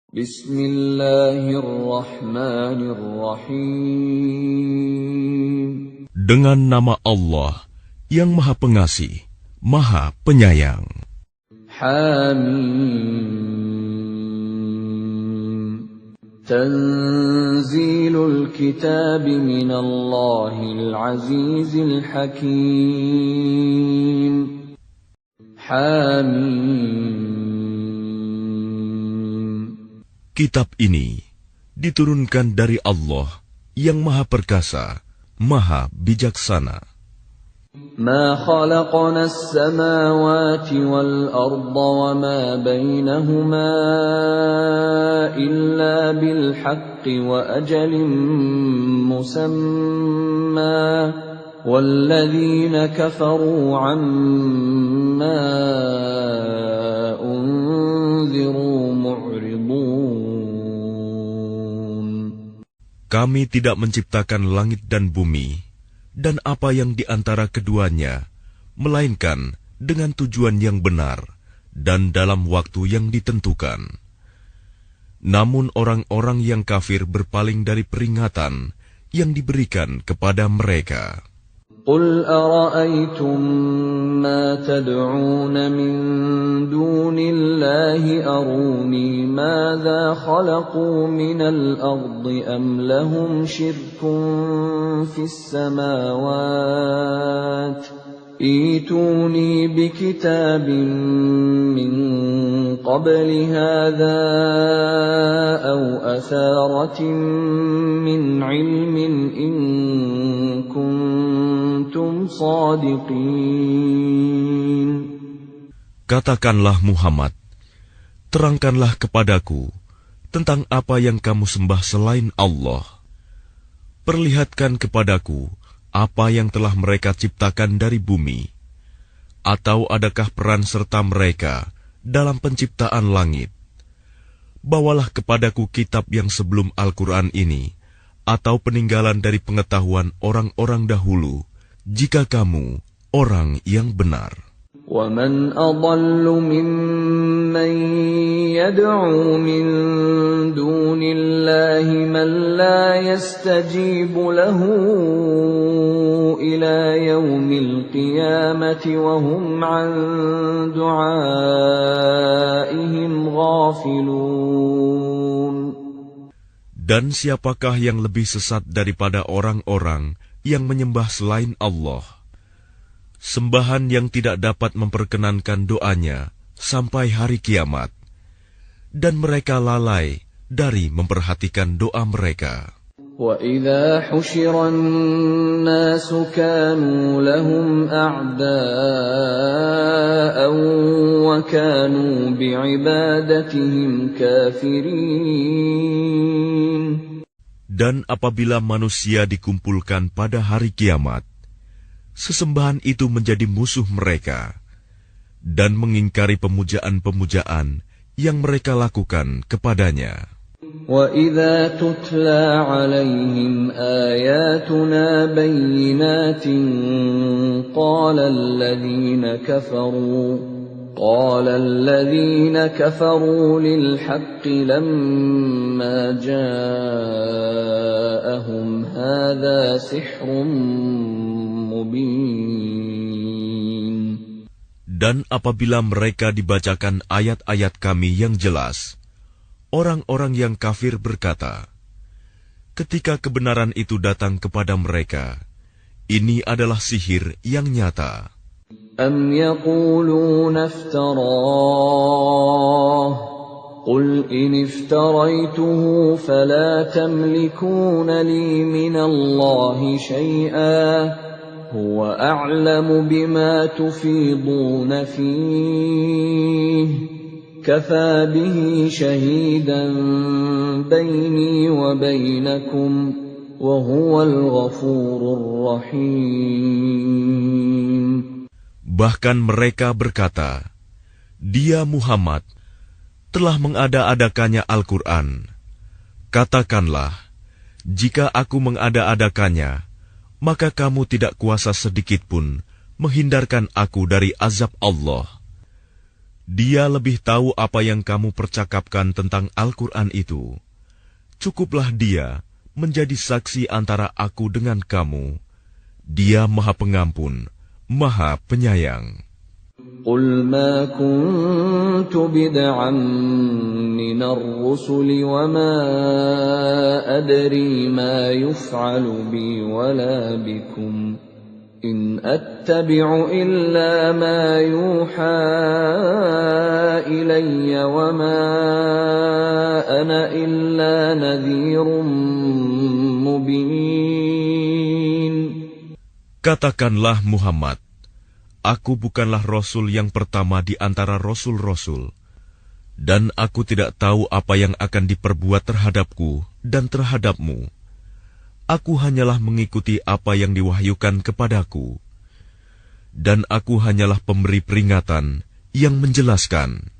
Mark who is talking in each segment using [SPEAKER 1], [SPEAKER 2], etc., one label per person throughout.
[SPEAKER 1] Bismillahirrahmanirrahim.
[SPEAKER 2] Dengan nama Allah yang Maha Pengasih, Maha Penyayang.
[SPEAKER 1] Hamim. Tanzilul kitab minallahil azizil hakim. Hamim.
[SPEAKER 2] Kitab ini diturunkan dari Allah yang Maha Perkasa, Maha Bijaksana.
[SPEAKER 1] ما خلقنا السماوات والأرض وما بينهما إلا بالحق وأجل مسمى والذين كفروا عما أنذروا معرضون.
[SPEAKER 2] Kami tidak menciptakan langit dan bumi dan apa yang di antara keduanya, melainkan dengan tujuan yang benar dan dalam waktu yang ditentukan. Namun orang-orang yang kafir berpaling dari peringatan yang diberikan kepada mereka.
[SPEAKER 1] قل أرأيتم ما تدعون من دون الله أروني ماذا خلقوا من الأرض أم لهم شرك في السماوات ائتوني بكتاب من قبل هذا أو أثارة من علم إن كنتم صادقين.
[SPEAKER 2] Katakanlah Muhammad, terangkanlah kepadaku tentang apa yang kamu sembah selain Allah. Perlihatkan kepadaku apa yang telah mereka ciptakan dari bumi, atau adakah peran serta mereka dalam penciptaan langit? Bawalah kepadaku kitab yang sebelum Al-Quran ini, atau peninggalan dari pengetahuan orang-orang dahulu, jika kamu orang yang benar.
[SPEAKER 1] وَمَنْ أَضَلُّ مِمَّنْ يَدْعُو مِنْ دُونِ اللَّهِ مَنْ لَا يَسْتَجِيبُ لَهُ إِلَى يَوْمِ الْقِيَامَةِ وَهُمْ عَنْ دُعَائِهِمْ غَافِلُونَ.
[SPEAKER 2] Dan siapakah yang lebih sesat daripada orang-orang yang menyembah selain Allah? Sembahan yang tidak dapat memperkenankan doanya sampai hari kiamat, dan mereka lalai dari memperhatikan doa mereka.
[SPEAKER 1] وَإِذَا حُشِرَ النَّاسُ كَانُوا لَهُمْ أَعْدَاءً وَكَانُوا بِعِبَادَتِهِمْ كَافِرِينَ.
[SPEAKER 2] Dan apabila manusia dikumpulkan pada hari kiamat, sesembahan itu menjadi musuh mereka dan mengingkari pemujaan-pemujaan yang mereka lakukan kepadanya.
[SPEAKER 1] وَإِذَا تُتْلَى عَلَيْهِمْ آيَاتُنَا بَيِّنَاتٍ قَالَ الَّذِينَ كَفَرُوا لِلْحَقِّ لَمَّا جَاءَهُمْ هَذَا سِحْرٌ مُبِينٌ.
[SPEAKER 2] Dan apabila mereka dibacakan ayat-ayat kami yang jelas, orang-orang yang kafir berkata, ketika kebenaran itu datang kepada mereka, ini adalah sihir yang nyata.
[SPEAKER 1] أَمْ يَقُولُونَ افْتَرَاهُ قُلْ إِنِ افْتَرَيْتُهُ فَلَا تَمْلِكُونَ لِي مِنَ اللَّهِ شَيْئًا هُوَ أَعْلَمُ بِمَا تُفِيضُونَ فِيهِ كَفَى بِهِ شَهِيدًا بَيْنِي وَبَيْنَكُمْ وَهُوَ الْغَفُورُ الرَّحِيمُ.
[SPEAKER 2] Bahkan mereka berkata, dia Muhammad telah mengada-adakannya Al-Quran. Katakanlah, jika aku mengada-adakannya, maka kamu tidak kuasa sedikitpun menghindarkan aku dari azab Allah. Dia lebih tahu apa yang kamu percakapkan tentang Al-Quran itu. Cukuplah dia menjadi saksi antara aku dengan kamu. Dia Maha Pengampun, Maha Penyayang.
[SPEAKER 1] قل ما كنت بدعا من الرسل وما أدري ما يفعل بي ولا بكم إن أتبع إلا ما يوحى إلي وما أنا إلا نذير مبين.
[SPEAKER 2] Katakanlah Muhammad, aku bukanlah Rasul yang pertama di antara Rasul-Rasul, dan aku tidak tahu apa yang akan diperbuat terhadapku dan terhadapmu. Aku hanyalah mengikuti apa yang diwahyukan kepadaku, dan aku hanyalah pemberi peringatan yang menjelaskan.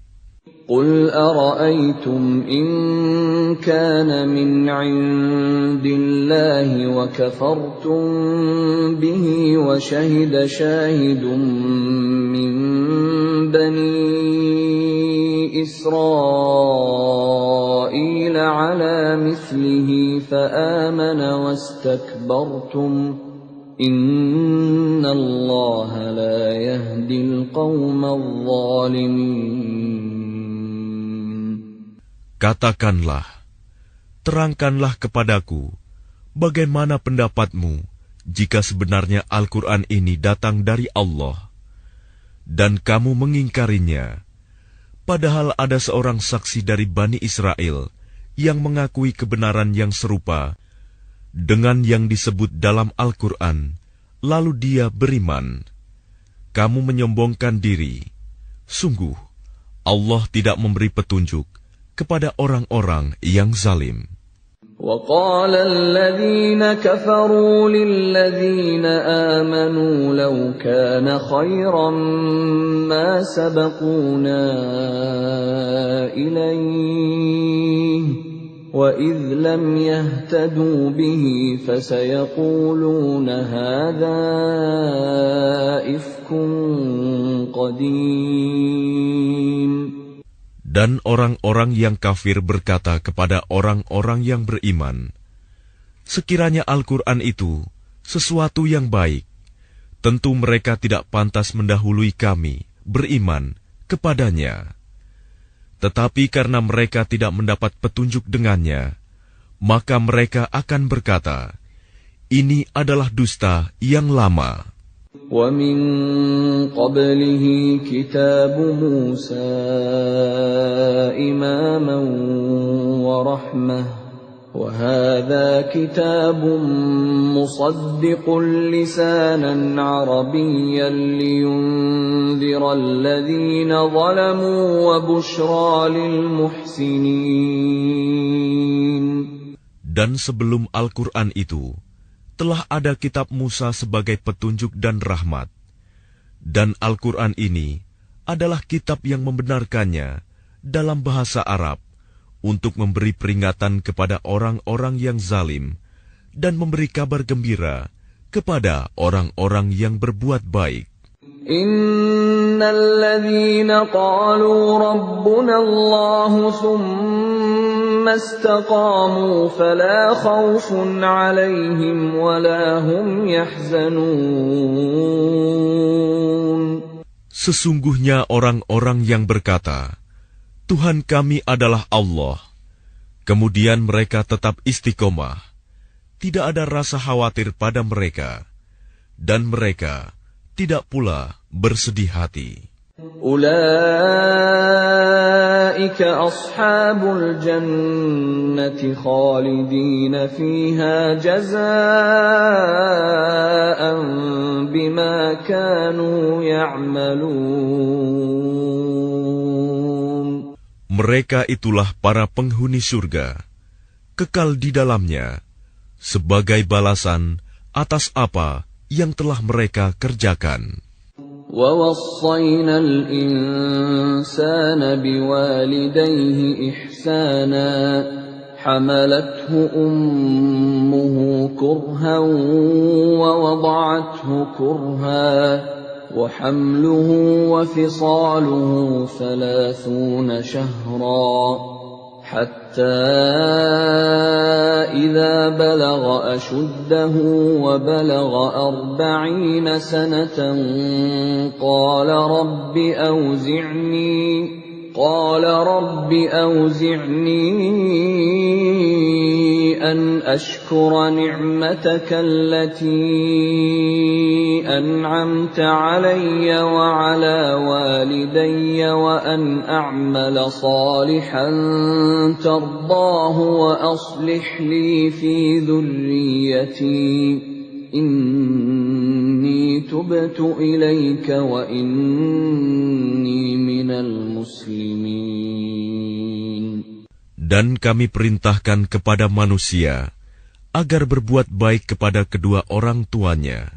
[SPEAKER 1] قل أرأيتم إن كان من عند الله وكفرتم به وشهد شاهد من بني إسرائيل على مثله فآمن واستكبرتم إن الله لا يهدي القوم الظالمين.
[SPEAKER 2] Katakanlah, terangkanlah kepadaku, bagaimana pendapatmu jika sebenarnya Al-Quran ini datang dari Allah, dan kamu mengingkarinya, padahal ada seorang saksi dari Bani Israel yang mengakui kebenaran yang serupa dengan yang disebut dalam Al-Quran, lalu dia beriman. Kamu menyombongkan diri. Sungguh, Allah tidak memberi petunjuk kepada orang-orang yang zalim.
[SPEAKER 1] وقال الذين كفروا للذين آمنوا لو كان خيرا ما سبقونا إليه وإذ لم يهتدوا به فسيقولون هذا إفك قديم.
[SPEAKER 2] Dan orang-orang yang kafir berkata kepada orang-orang yang beriman, sekiranya Al-Quran itu sesuatu yang baik, tentu mereka tidak pantas mendahului kami beriman kepadanya. Tetapi karena mereka tidak mendapat petunjuk dengannya, maka mereka akan berkata, ini adalah dusta yang lama.
[SPEAKER 1] وَمِن قَبْلِهِ كِتَابُ مُوسَى إِمَامًا وَرَحْمَةً وَهَذَا كِتَابٌ مُصَدِّقٌ لِسَانًا عَرَبِيًّا لِيُنذِرَ الَّذِينَ ظَلَمُوا وَبُشْرَى لِلْمُحْسِنِينَ.
[SPEAKER 2] Dan sebelum Al-Quran itu, telah ada kitab Musa sebagai petunjuk dan rahmat. Dan Al-Quran ini adalah kitab yang membenarkannya dalam bahasa Arab untuk memberi peringatan kepada orang-orang yang zalim dan memberi kabar gembira kepada orang-orang yang berbuat baik.
[SPEAKER 1] Innalladzina qalu rabbuna Allahu thumma istaqamu fala khawfun 'alaihim wala hum yahzanun.
[SPEAKER 2] Sesungguhnya orang-orang yang berkata, Tuhan kami adalah Allah, kemudian mereka tetap istiqomah, tidak ada rasa khawatir pada mereka, dan mereka tidak pula bersedih hati.
[SPEAKER 1] Ulaika ashabul jannati khalidina fiha jazaa'an bima kanu ya'malun.
[SPEAKER 2] Mereka itulah para penghuni surga, kekal di dalamnya, sebagai balasan atas apa yang telah mereka kerjakan.
[SPEAKER 1] وَوَصَّيْنَا الْإِنسَانَ بِوَالِدَيْهِ إِحْسَانًا حَمَلَتْهُ أُمُّهُ كُرْهًا وَوَضَعَتْهُ كُرْهًا وحمله وفصاله 30 شهرا حتى إذا بلغ أشده وبلغ 40 سنة قال رب أوزعني أن أشكر نعمتك التي أنعمت علي وعلى والدي وأن أعمل صالحا ترضاه وأصلح لي في ذريتي إني تبت إليك وإني من المسلمين.
[SPEAKER 2] Dan kami perintahkan kepada manusia agar berbuat baik kepada kedua orang tuanya.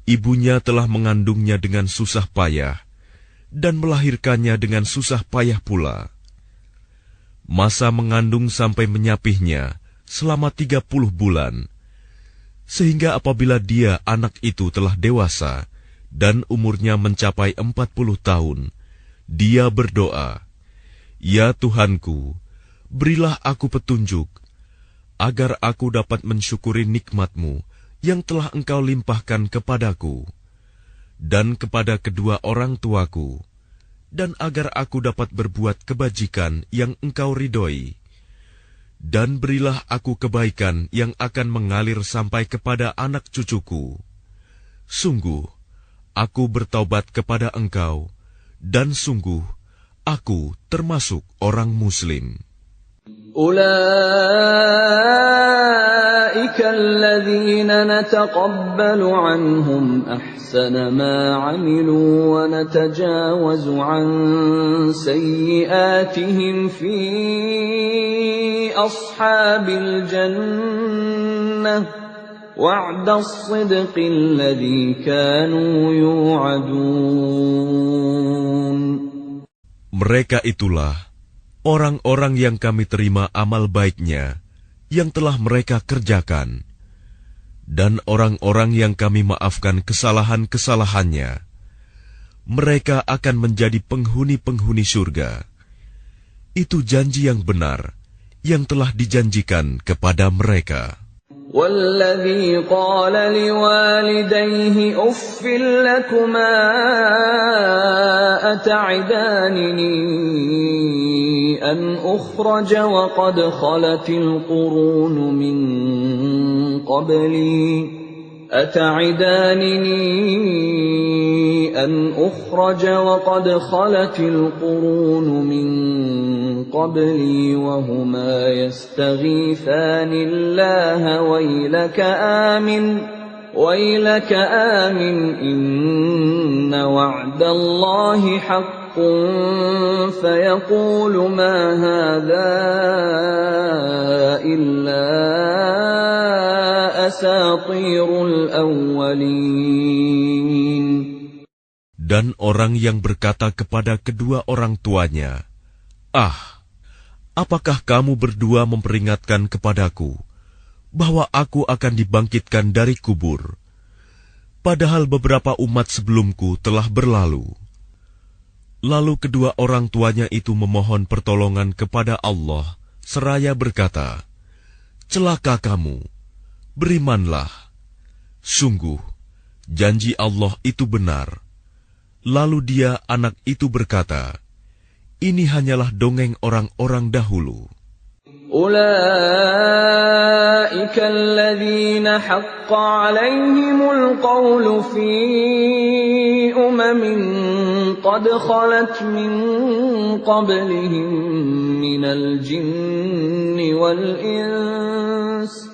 [SPEAKER 2] Ibunya telah mengandungnya dengan susah payah dan melahirkannya dengan susah payah pula. Masa mengandung sampai menyapihnya selama 30 bulan, sehingga apabila dia anak itu telah dewasa dan umurnya mencapai 40 tahun, dia berdoa, "Ya Tuhanku, berilah aku petunjuk, agar aku dapat mensyukuri nikmat-Mu yang telah Engkau limpahkan kepadaku, dan kepada kedua orang tuaku, dan agar aku dapat berbuat kebajikan yang Engkau ridhoi. Dan berilah aku kebaikan yang akan mengalir sampai kepada anak cucuku. Sungguh, aku bertaubat kepada Engkau, dan sungguh, aku termasuk orang Muslim."
[SPEAKER 1] أولئك الذين نتقبل عنهم أحسن ما عملوا ونتجاوز عن سيئاتهم في أصحاب الجنة وعد الصدق الذي كانوا يوعدون.
[SPEAKER 2] Mereka itulah orang-orang yang kami terima amal baiknya yang telah mereka kerjakan, dan orang-orang yang kami maafkan kesalahan-kesalahannya. Mereka akan menjadi penghuni-penghuni surga. Itu janji yang benar yang telah dijanjikan kepada mereka.
[SPEAKER 1] والذي قال لوالديه أف لكما أتعدانني أن أخرج وقد خلت القرون من قبلي وهما يستغيثان الله ويلك آمن إن وعد الله حق فيقول ما هذا إلا أساطير الأولين.
[SPEAKER 2] Dan orang yang berkata kepada kedua orang tuanya, "Ah, apakah kamu berdua memperingatkan kepadaku bahwa aku akan dibangkitkan dari kubur, padahal beberapa umat sebelumku telah berlalu?" Lalu kedua orang tuanya itu memohon pertolongan kepada Allah, seraya berkata, "Celaka kamu, berimanlah. Sungguh, janji Allah itu benar." Lalu dia, anak itu berkata, "Ini hanyalah dongeng orang-orang dahulu."
[SPEAKER 1] أولئك الذين حق عليهم القول في قد خلت من قبلهم من الجن والإنس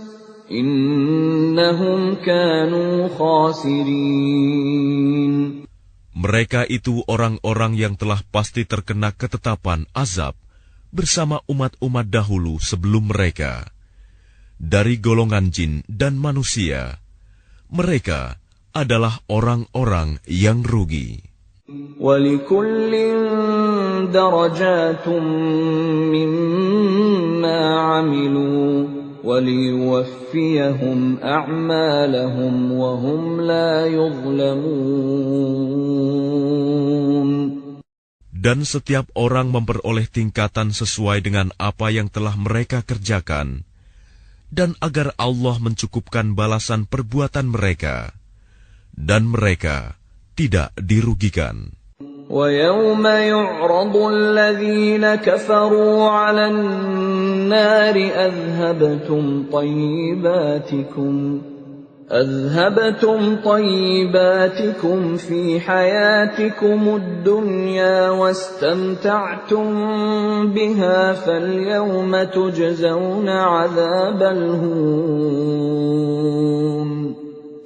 [SPEAKER 1] إنهم كانوا خاسرين.
[SPEAKER 2] Mereka itu orang-orang yang telah pasti terkena ketetapan azab bersama umat-umat dahulu sebelum mereka, dari golongan jin dan manusia. Mereka adalah orang-orang yang rugi.
[SPEAKER 1] وَلِكُلٍّ دَرَجَاتٌ مِّمَّا عَمِلُوا وَلِيُوَفِّيَهُمْ أَعْمَالَهُمْ وَهُمْ لَا يُظْلَمُونَ.
[SPEAKER 2] Dan setiap orang memperoleh tingkatan sesuai dengan apa yang telah mereka kerjakan, dan agar Allah mencukupkan balasan perbuatan mereka, dan mereka tidak dirugikan.
[SPEAKER 1] وَيَوْمَ يُعْرَضُ الَّذِينَ كَفَرُوا عَلَى النَّارِ أَذْهَبْتُمْ طَيِّبَاتِكُمْ فِي حَيَاتِكُمُ الدُّنْيَا وَاسْتَمْتَعْتُمْ بِهَا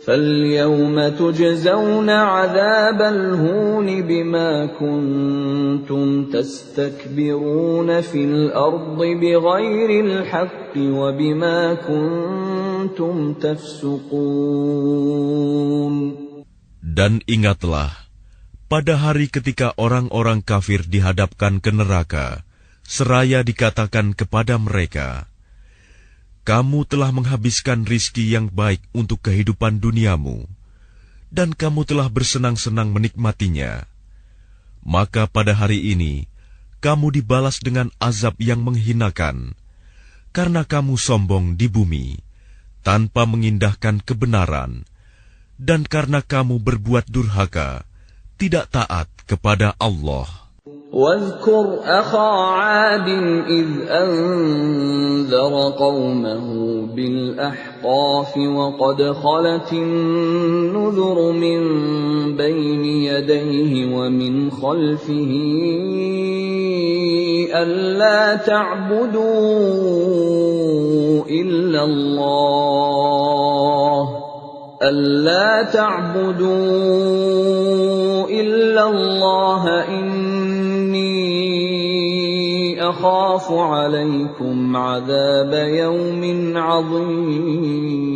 [SPEAKER 1] فَالْيَوْمَ تُجْزَوْنَ عَذَابَ الْهُونِ بِمَا كُنتُمْ تَسْتَكْبِرُونَ فِي الْأَرْضِ بِغَيْرِ الْحَقِّ وَبِمَا كُنتُمْ تَفْسُقُونَ.
[SPEAKER 2] Dan ingatlah, pada hari ketika orang-orang kafir dihadapkan ke neraka, seraya dikatakan kepada mereka, kamu telah menghabiskan rizki yang baik untuk kehidupan duniamu, dan kamu telah bersenang-senang menikmatinya. Maka pada hari ini, kamu dibalas dengan azab yang menghinakan, karena kamu sombong di bumi, tanpa mengindahkan kebenaran, dan karena kamu berbuat durhaka, tidak taat kepada Allah.
[SPEAKER 1] واذكر أخا عاد إذ أنذر قومه بالأحقاف وقد خلت النذر من بين يديه ومن خلفه ألا تعبدوا إلا الله أخاف عليكم عذاب يوم عظيم.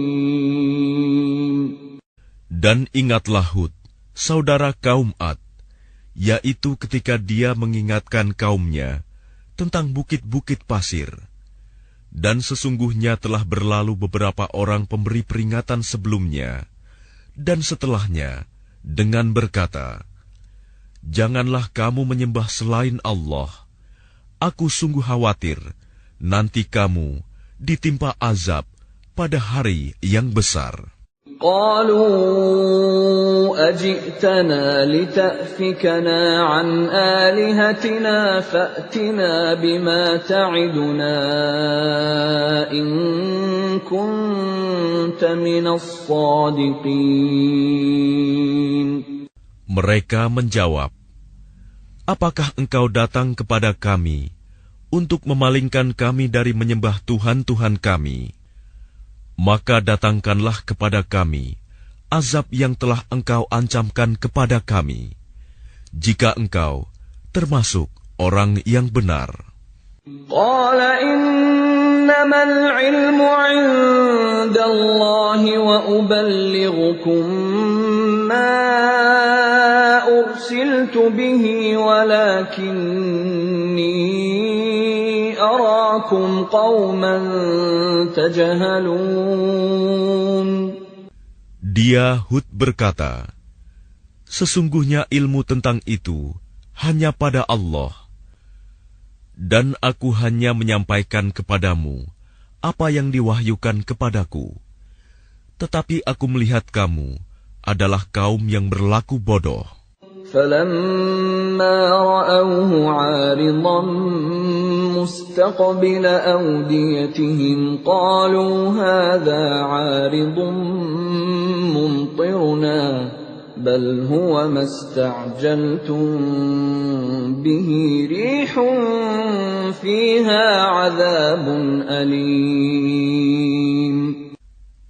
[SPEAKER 2] Dan ingatlah Hud, saudara kaum Ad, yaitu ketika dia mengingatkan kaumnya tentang bukit-bukit pasir. Dan sesungguhnya telah berlalu beberapa orang pemberi peringatan sebelumnya dan setelahnya dengan berkata, janganlah kamu menyembah selain Allah. Aku sungguh khawatir nanti kamu ditimpa azab pada hari yang besar.
[SPEAKER 1] قالوا أجئتنا لتأفكنا عن آلهتنا فأتنا بما تعدنا إن كنت من الصادقين.
[SPEAKER 2] Mereka menjawab, apakah engkau datang kepada kami untuk memalingkan kami dari menyembah Tuhan-Tuhan kami? Maka datangkanlah kepada kami azab yang telah engkau ancamkan kepada kami, jika engkau termasuk orang yang benar.
[SPEAKER 1] Qala innamal ilmu 'indallahi wa uballighukum ma ursiltu bihi walakinni arakum qauman tajhalun.
[SPEAKER 2] Dia Hud berkata, sesungguhnya ilmu tentang itu hanya pada Allah, dan aku hanya menyampaikan kepadamu apa yang diwahyukan kepadaku. Tetapi aku melihat kamu adalah kaum yang berlaku bodoh.
[SPEAKER 1] فَلَمَّا رَأَوْهُ عَارِضًا مُسْتَقْبِلَ أَوْدِيَتِهِمْ قَالُوا هَذَا عَارِضٌ مُمْطِرُنَا بَلْ هُوَ مَا اسْتَعْجَلْتُمْ بِهِ رِيحٌ فِيهَا عَذَابٌ أَلِيمٌ.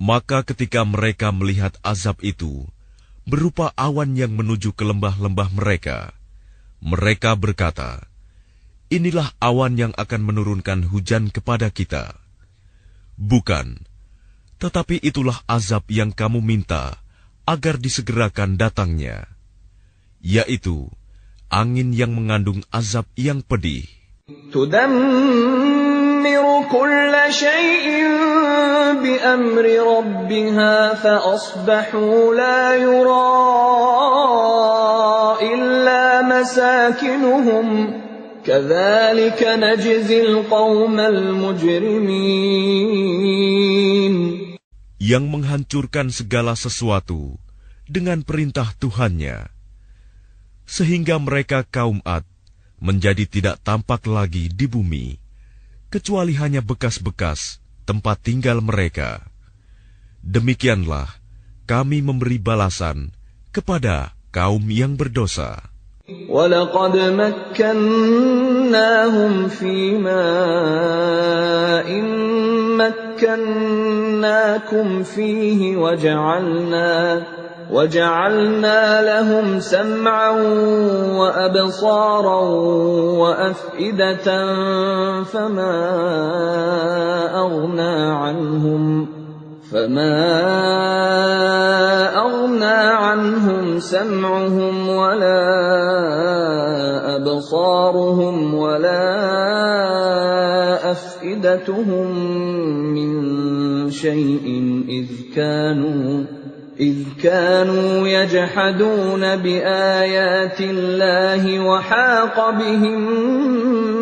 [SPEAKER 2] Maka ketika mereka melihat azab itu berupa awan yang menuju ke lembah-lembah mereka, mereka berkata, inilah awan yang akan menurunkan hujan kepada kita. Bukan, tetapi itulah azab yang kamu minta agar disegerakan datangnya, yaitu angin yang mengandung azab yang pedih.
[SPEAKER 1] تدمر كل شيء بأمر ربها فأصبحوا لا يرى إلا مساكنهم كذلك نجزي القوم المجرمين.
[SPEAKER 2] Yang menghancurkan segala sesuatu dengan perintah Tuhannya, sehingga mereka kaum Ad menjadi tidak tampak lagi di bumi, kecuali hanya bekas-bekas tempat tinggal mereka. Demikianlah kami memberi balasan kepada kaum yang berdosa.
[SPEAKER 1] وَلَقَدْ مَكَّنَّاهُمْ فِي مَاءٍ مَكَّنَّاكُمْ فِيهِ وَجَعَلْنَا لَهُمْ سَمْعًا وَأَبْصَارًا وَأَفْئِدَةً فَمَا أَغْنَى عَنْهُمْ سَمْعُهُمْ وَلَا أَبْصَارُهُمْ وَلَا أَفْئِدَتُهُمْ مِنْ شَيْءٍ إِذْ كَانُوا يَجْحَدُونَ بِآيَاتِ اللَّهِ وَحَاقَ بِهِمْ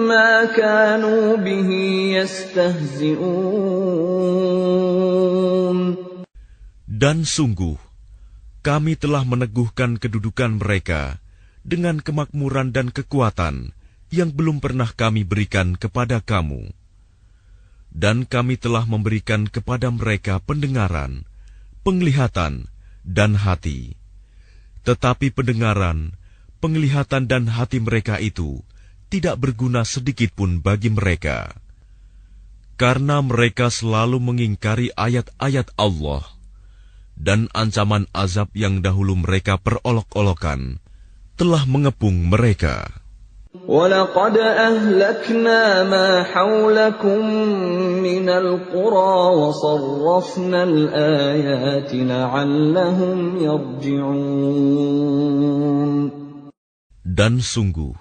[SPEAKER 1] مَا كَانُوا بِهِ يَسْتَهْزِئُونَ.
[SPEAKER 2] Dan sungguh, kami telah meneguhkan kedudukan mereka dengan kemakmuran dan kekuatan yang belum pernah kami berikan kepada kamu. Dan kami telah memberikan kepada mereka pendengaran, penglihatan, dan hati. Tetapi pendengaran, penglihatan, dan hati mereka itu tidak berguna sedikit pun bagi mereka. Karena mereka selalu mengingkari ayat-ayat Allah, dan ancaman azab yang dahulu mereka perolok-olokan telah mengepung mereka.
[SPEAKER 1] وَلَقَدْ أَهْلَكْنَا مَا حَوْلَكُمْ مِنَ الْقُرَى وَصَرَّفْنَا الْآيَاتِ لَعَلَّهُمْ يَرْجِعُونَ.
[SPEAKER 2] Dan sungguh,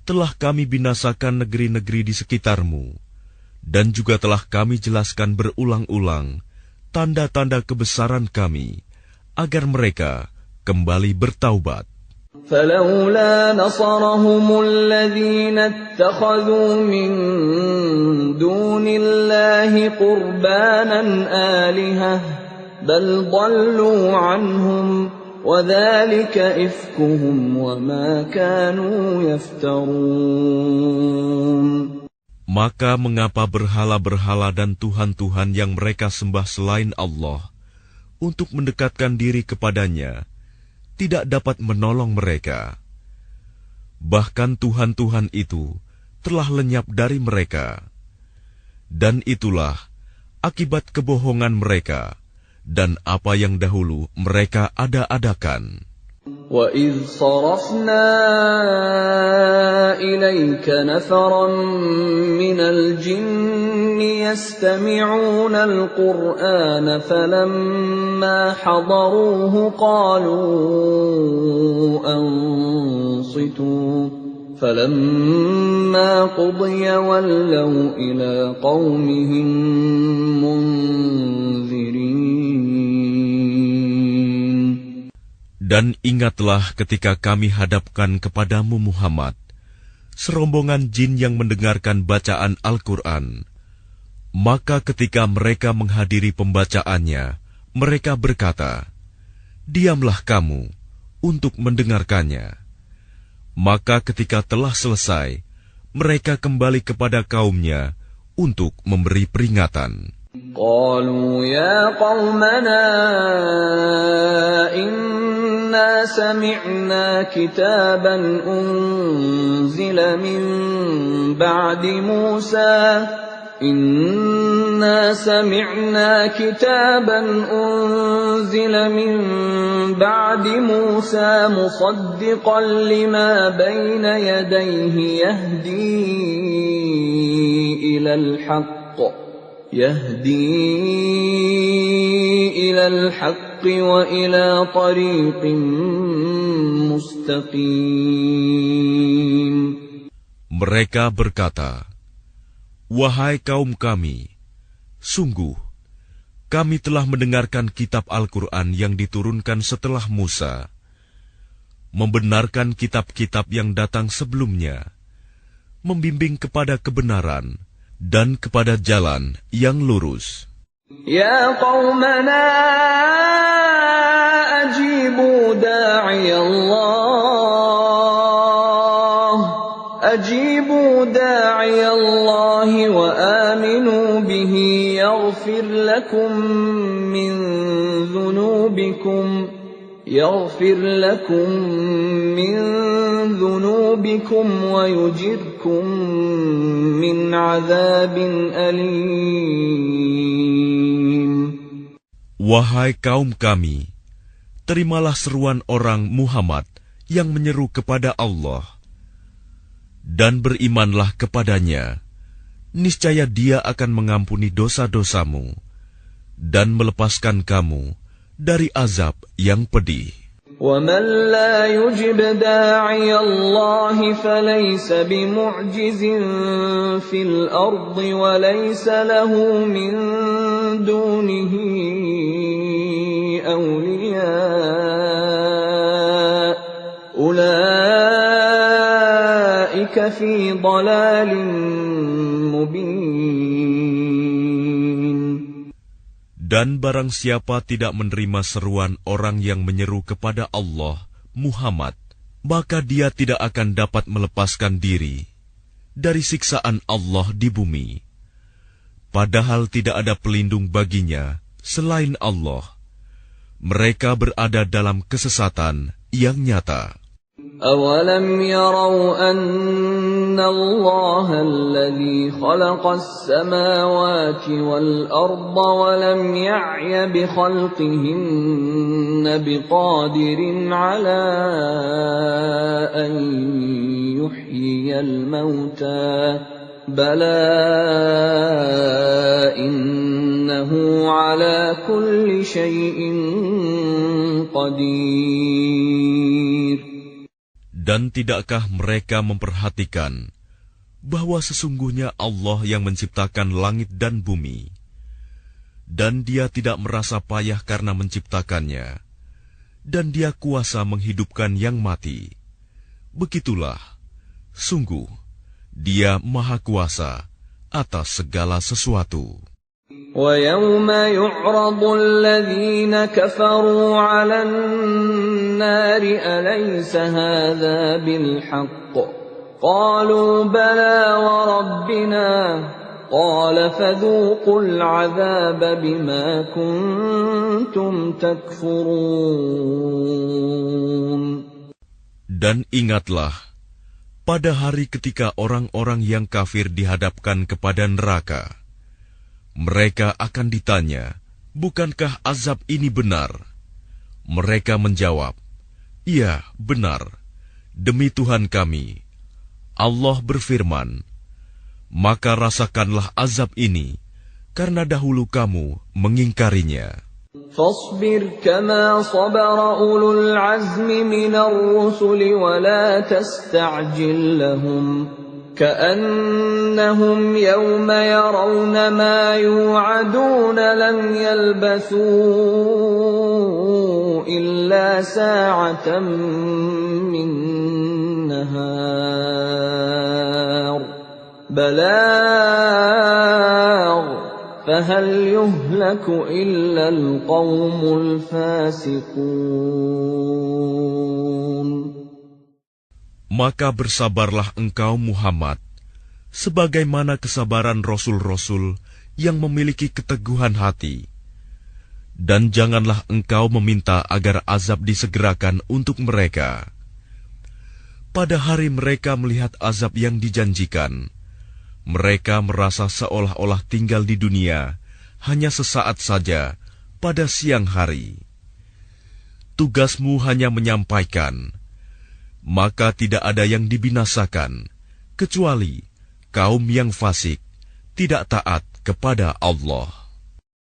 [SPEAKER 2] telah kami binasakan negeri-negeri di sekitarmu, dan juga telah kami jelaskan berulang-ulang tanda-tanda kebesaran kami, agar mereka kembali bertaubat.
[SPEAKER 1] فَلَوْلَا نَصَرَهُمُ الَّذِينَ اتَّخَذُوا مِن دُونِ اللَّهِ قُرْبَانًا آلِهَةً بَلْ ضَلُّوا عَنْهُمْ وَذَلِكَ إِفْكُهُمْ وَمَا كَانُوا يَفْتَرُونَ.
[SPEAKER 2] Maka mengapa berhala-berhala dan tuhan-tuhan yang mereka sembah selain Allah untuk mendekatkan diri kepadanya tidak dapat menolong mereka? Bahkan tuhan-tuhan itu telah lenyap dari mereka. Dan itulah akibat kebohongan mereka dan apa yang dahulu mereka ada-adakan.
[SPEAKER 1] وَإِذْ صَرَفْنَا إِلَيْكَ نَفَرًا مِنَ الْجِنِّ يَسْتَمِعُونَ الْقُرْآنَ فَلَمَّا حَضَرُوهُ قَالُوا أَنصِتُوا فَلَمَّا قُضِيَ وَلَّوْا إِلَى قَوْمِهِمْ مُنذِرِينَ.
[SPEAKER 2] Dan ingatlah ketika kami hadapkan kepadamu Muhammad serombongan jin yang mendengarkan bacaan Al-Quran. Maka ketika mereka menghadiri pembacaannya, mereka berkata, "Diamlah kamu untuk mendengarkannya." Maka ketika telah selesai, mereka kembali kepada kaumnya untuk memberi peringatan.
[SPEAKER 1] قالوا يا قومنا إنا سمعنا كتابا أنزل من بعد موسى مصدقا لما بين يديه يهدي إلى الحق وإلى طريق مستقيم.
[SPEAKER 2] Mereka berkata, "Wahai kaum kami, sungguh Kami telah mendengarkan kitab Al-Quran yang diturunkan setelah Musa, membenarkan kitab-kitab yang datang sebelumnya, membimbing kepada kebenaran dan kepada jalan yang lurus.
[SPEAKER 1] Ya qaumana ajibu da'iyallahi wa aminu bihi yaghfir lakum min dhunubikum wa yujirkum min azabin alim.
[SPEAKER 2] Wahai kaum kami, terimalah seruan orang Muhammad yang menyeru kepada Allah, dan berimanlah kepadanya. Niscaya Dia akan mengampuni dosa-dosamu dan melepaskan kamu dari azab yang pedih.
[SPEAKER 1] وَمَنْ لَا يُجِبْ دَاعِيَ اللَّهِ فَلَيْسَ بِمُعْجِزٍ فِي الْأَرْضِ وَلَيْسَ لَهُ مِنْ دُونِهِ أَوْلِيَاءُ أُولَئِكَ فِي ضَلَالٍ مُبِينٍ.
[SPEAKER 2] Dan barang siapa tidak menerima seruan orang yang menyeru kepada Allah, Muhammad, maka dia tidak akan dapat melepaskan diri dari siksaan Allah di bumi. Padahal tidak ada pelindung baginya selain Allah. Mereka berada dalam kesesatan yang nyata.
[SPEAKER 1] أَوَلَمْ يَرَوْا أَنَّ اللَّهَ الَّذِي خَلَقَ السَّمَاوَاتِ وَالْأَرْضَ وَلَمْ يَعْيَ بِخَلْقِهِنَّ بِقَادِرٍ عَلَىٰ أَن يُحْيِيَ الْمَوْتَىٰ بَلَىٰ إِنَّهُ عَلَىٰ كُلِّ شَيْءٍ قَدِيرٌ.
[SPEAKER 2] Dan tidakkah mereka memperhatikan bahwa sesungguhnya Allah yang menciptakan langit dan bumi, dan Dia tidak merasa payah karena menciptakannya, dan Dia kuasa menghidupkan yang mati. Begitulah, sungguh Dia Maha Kuasa atas segala sesuatu.
[SPEAKER 1] وَيَوْمَ يُعْرَضُ الَّذِينَ كَفَرُوا عَلَى النَّارِ أَلَيْسَ هَذَا بِالْحَقِّ قَالُوا بَلَىٰ وَرَبِّنَا قَالَ فَذُوقُوا الْعَذَابَ بِمَا كُنتُمْ تَكْفُرُونَ.
[SPEAKER 2] Dan ingatlah, pada hari ketika orang-orang yang kafir dihadapkan kepada neraka, mereka akan ditanya, bukankah azab ini benar? Mereka menjawab, iya, benar. Demi Tuhan kami. Allah berfirman, maka rasakanlah azab ini, karena dahulu kamu mengingkarinya.
[SPEAKER 1] فاصبر كما صبر أولو العزم من الرسل ولا تستعجل لهم كأنهم يوم يرون ما يوعدون لم يلبثوا إلا ساعة من نهار بلاغ فهل يهلك إلا القوم الفاسقون.
[SPEAKER 2] Maka bersabarlah engkau Muhammad, sebagaimana kesabaran Rasul-Rasul yang memiliki keteguhan hati. Dan janganlah engkau meminta agar azab disegerakan untuk mereka. Pada hari mereka melihat azab yang dijanjikan, mereka merasa seolah-olah tinggal di dunia hanya sesaat saja pada siang hari. Tugasmu hanya menyampaikan, maka tidak ada yang dibinasakan, kecuali kaum yang fasik, tidak taat kepada Allah.